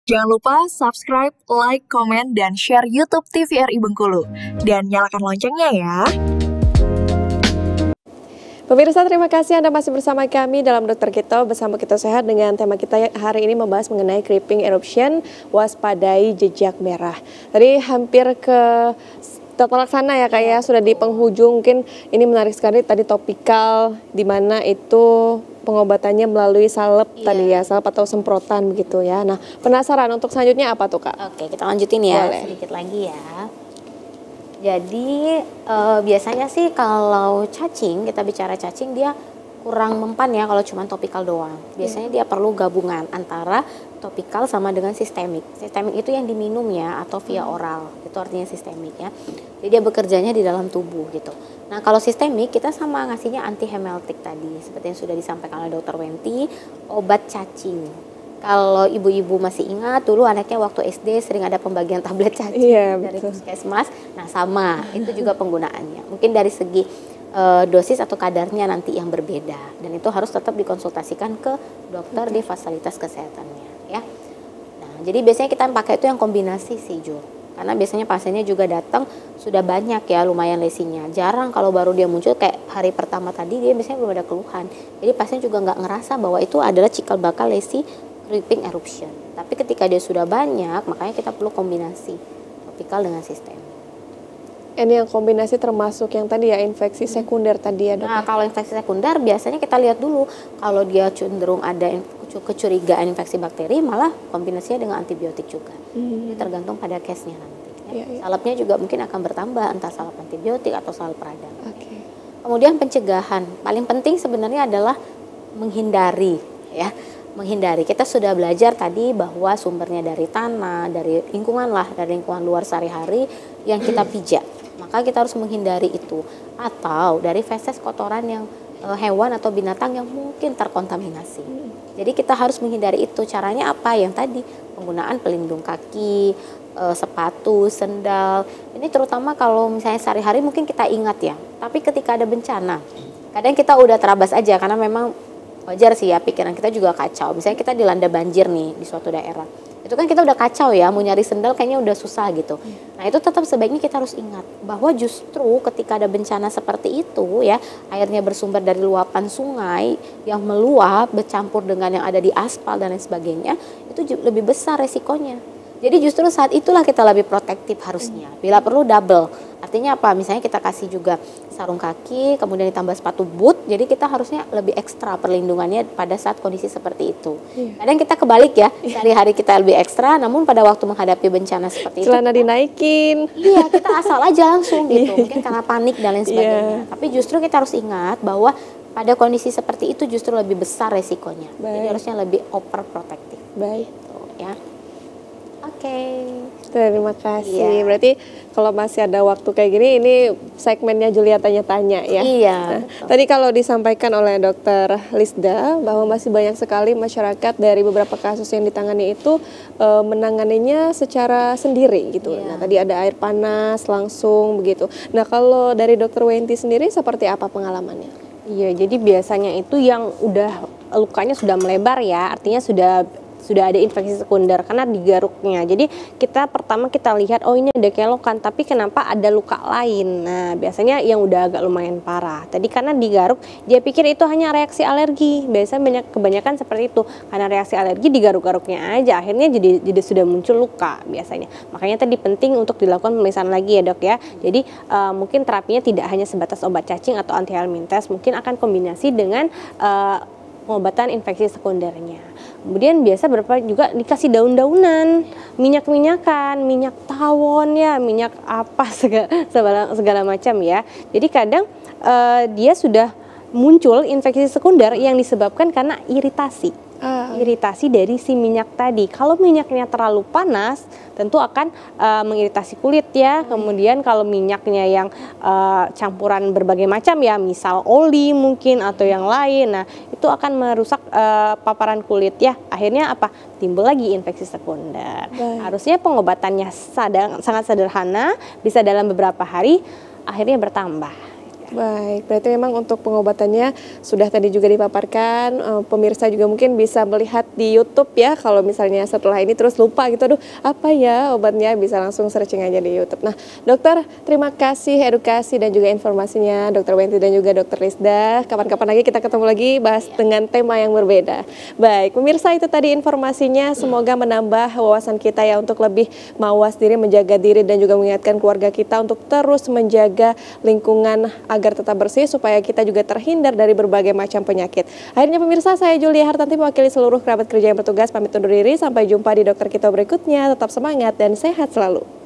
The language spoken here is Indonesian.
Jangan lupa subscribe, like, komen, dan share YouTube TVRI Bengkulu. Dan nyalakan loncengnya ya. Pemirsa, terima kasih Anda masih bersama kami dalam Dokter Kita bersama Kita Sehat dengan tema kita hari ini membahas mengenai creeping eruption, waspadai jejak merah. Tadi hampir ke terlaksana ya Kak ya, sudah di penghujung. Mungkin ini menarik sekali tadi topikal di mana itu pengobatannya melalui salep tadi ya, salep atau semprotan begitu ya. Nah, penasaran untuk selanjutnya apa tuh Kak? Oke, kita lanjutin ya. Boleh. Sedikit lagi ya. Jadi biasanya sih kalau cacing, kita bicara cacing dia kurang mempan ya kalau cuma topikal doang. Biasanya dia perlu gabungan antara topikal sama dengan sistemik. Sistemik itu yang diminum ya atau via oral. Itu artinya sistemik ya. Jadi dia bekerjanya di dalam tubuh gitu. Nah, kalau sistemik kita sama ngasihnya antihemeltik tadi seperti yang sudah disampaikan oleh Dr. Wenti, obat cacing. Kalau ibu-ibu masih ingat dulu anaknya waktu SD sering ada pembagian tablet cacing dari puskesmas. Nah, sama itu juga penggunaannya. Mungkin dari segi dosis atau kadarnya nanti yang berbeda dan itu harus tetap dikonsultasikan ke dokter di fasilitas kesehatannya ya. Nah, jadi biasanya kita pakai itu yang kombinasi sih Jul. Karena biasanya pasiennya juga datang sudah banyak ya lumayan lesinya. Jarang kalau baru dia muncul kayak hari pertama tadi dia biasanya belum ada keluhan. Jadi pasien juga nggak ngerasa bahwa itu adalah cikal bakal lesi creeping eruption. Tapi ketika dia sudah banyak makanya kita perlu kombinasi topikal dengan sistem. Ini yang kombinasi termasuk yang tadi ya infeksi sekunder tadi ya Dok. Nah, kalau infeksi sekunder biasanya kita lihat dulu kalau dia cenderung ada kecurigaan infeksi bakteri malah kombinasinya dengan antibiotik juga. Ini tergantung pada case-nya nanti. Ya. Salepnya juga mungkin akan bertambah entah salep antibiotik atau salep radang. Kemudian pencegahan paling penting sebenarnya adalah menghindari ya. Menghindari. Kita sudah belajar tadi bahwa sumbernya dari tanah, dari lingkungan luar sehari-hari yang kita pijak. Maka kita harus menghindari itu. Atau dari feses kotoran yang hewan atau binatang yang mungkin terkontaminasi. Jadi kita harus menghindari itu. Caranya apa? Yang tadi penggunaan pelindung kaki, sepatu, sendal. Ini terutama kalau misalnya sehari-hari mungkin kita ingat ya. Tapi ketika ada bencana, kadang kita udah terabas aja karena memang wajar sih ya pikiran kita juga kacau. Misalnya kita dilanda banjir nih di suatu daerah. Itu kan kita udah kacau ya, mau nyari sendal kayaknya udah susah gitu. Nah, itu tetap sebaiknya kita harus ingat bahwa justru ketika ada bencana seperti itu ya, airnya bersumber dari luapan sungai yang meluap bercampur dengan yang ada di aspal dan lain sebagainya, itu lebih besar resikonya. Jadi justru saat itulah kita lebih protektif harusnya. Bila perlu double. Artinya apa? Misalnya kita kasih juga sarung kaki, kemudian ditambah sepatu boot. Jadi kita harusnya lebih ekstra perlindungannya pada saat kondisi seperti itu. Kadang kita kebalik ya. Sehari-hari kita lebih ekstra, namun pada waktu menghadapi bencana seperti itu. Celana dinaikin. Iya, kita asal aja langsung gitu. Mungkin karena panik dan lain sebagainya. Tapi justru kita harus ingat bahwa pada kondisi seperti itu justru lebih besar resikonya. Jadi harusnya lebih overprotective. Baik. Gitu, ya. Oke. Terima kasih. Berarti kalau masih ada waktu kayak gini, ini segmennya Julia tanya-tanya ya. Iya. Nah, tadi kalau disampaikan oleh Dokter Lisda bahwa masih banyak sekali masyarakat dari beberapa kasus yang ditangani itu menanganinya secara sendiri gitu. Nah, tadi ada air panas langsung begitu. Nah, kalau dari Dokter Wenti sendiri seperti apa pengalamannya? Iya, jadi biasanya itu yang udah lukanya sudah melebar ya, artinya sudah ada infeksi sekunder karena digaruknya. Jadi pertama kita lihat oh ini ada kelokan, tapi kenapa ada luka lain? Nah, biasanya yang udah agak lumayan parah. Tadi karena digaruk, dia pikir itu hanya reaksi alergi. Biasanya kebanyakan seperti itu. Karena reaksi alergi digaruk-garuknya aja, akhirnya jadi sudah muncul luka biasanya. Makanya tadi penting untuk dilakukan pemeriksaan lagi ya Dok ya. Jadi mungkin terapinya tidak hanya sebatas obat cacing atau antihelminthes, mungkin akan kombinasi dengan pengobatan infeksi sekundernya. Kemudian biasa beberapa juga dikasih daun-daunan, minyak-minyakan, minyak tawon ya, minyak apa segala macam ya. Jadi kadang dia sudah muncul infeksi sekunder yang disebabkan karena iritasi. Iritasi dari si minyak tadi. Kalau minyaknya terlalu panas, tentu akan mengiritasi kulit ya. Kemudian kalau minyaknya yang campuran berbagai macam ya, misal oli mungkin atau yang lain, nah itu akan merusak paparan kulit ya. Akhirnya apa? Timbul lagi infeksi sekunder. Harusnya pengobatannya sangat sederhana, bisa dalam beberapa hari, akhirnya bertambah. Baik, berarti memang untuk pengobatannya sudah tadi juga dipaparkan, pemirsa juga mungkin bisa melihat di YouTube ya, kalau misalnya setelah ini terus lupa gitu, aduh apa ya obatnya, bisa langsung searching aja di YouTube. Nah, dokter, terima kasih edukasi dan juga informasinya, Dokter Wenti dan juga Dokter Lisda. Kapan-kapan lagi kita ketemu lagi bahas dengan tema yang berbeda. Baik, pemirsa itu tadi informasinya, semoga menambah wawasan kita ya untuk lebih mawas diri, menjaga diri dan juga mengingatkan keluarga kita untuk terus menjaga lingkungan agar tetap bersih supaya kita juga terhindar dari berbagai macam penyakit. Akhirnya pemirsa, saya Julia Hartanti mewakili seluruh kerabat kerja yang bertugas pamit undur diri. Sampai jumpa di Dokter Kita berikutnya. Tetap semangat dan sehat selalu.